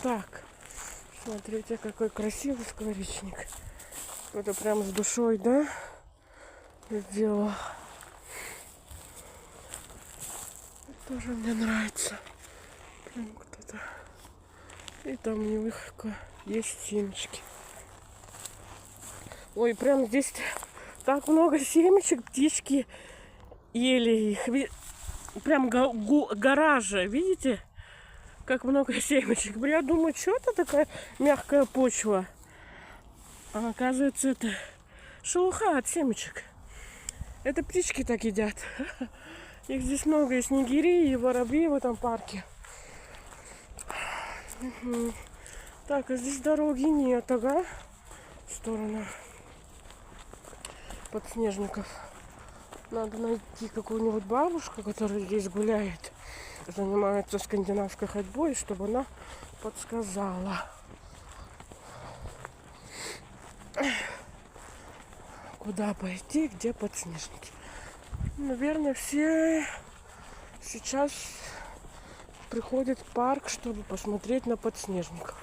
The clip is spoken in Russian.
Так, смотрите, какой красивый скворечник. Это прям с душой, да? Сделал. Тоже мне нравится. Прям кто-то. И там у них есть семечки. Ой, прям здесь так много семечек, птички ели их. Прям гора же, видите? Как много семечек. Я думаю, что это такая мягкая почва? А оказывается, это шелуха от семечек. Это птички так едят. Их здесь много, и снегири, и воробьи в этом парке. Так, а здесь дороги нет, ага. В сторону подснежников. Надо найти какую-нибудь бабушку, которая здесь гуляет, занимается скандинавской ходьбой, чтобы она подсказала, куда пойти, где подснежники. Наверное, все сейчас приходят в парк, чтобы посмотреть на подснежников.